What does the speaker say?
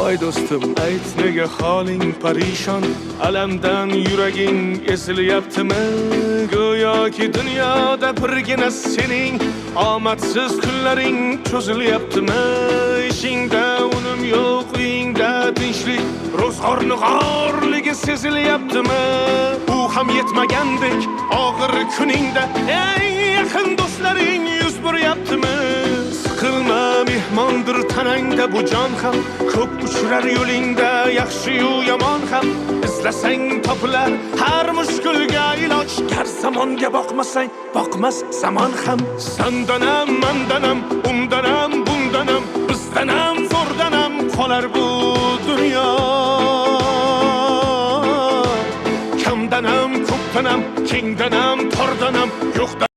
voy do'stim, ayt nega holing parishon, alamdan yuraging esilyaptimi? Go'yoki dunyoda birgina sening omadsiz kunlaring cho'zilyaptimi? Ishingda unum yo'q, uyingda tinchlik, ro'zg'orni g'orligi sezilyaptimi? U ham yetmagandek og'ir kuningda eng yaqin do'stlaring yuz buryaptimi? Siqilma, mehmondir tanangda bu jon ham, ko'p uchrar yo'lingda yaxshi-yu yomon ham. Izlasang topilar har mushkulga iloj, gar zamonga boqmasang boqmas zamon ham. Sandanam, mandanam, undanam, bundanam, bizdanam, zo'rdanam qolar bu dunyo. Kamdanam, ko'pdanam, kengdanam, tordanam, yo'qdan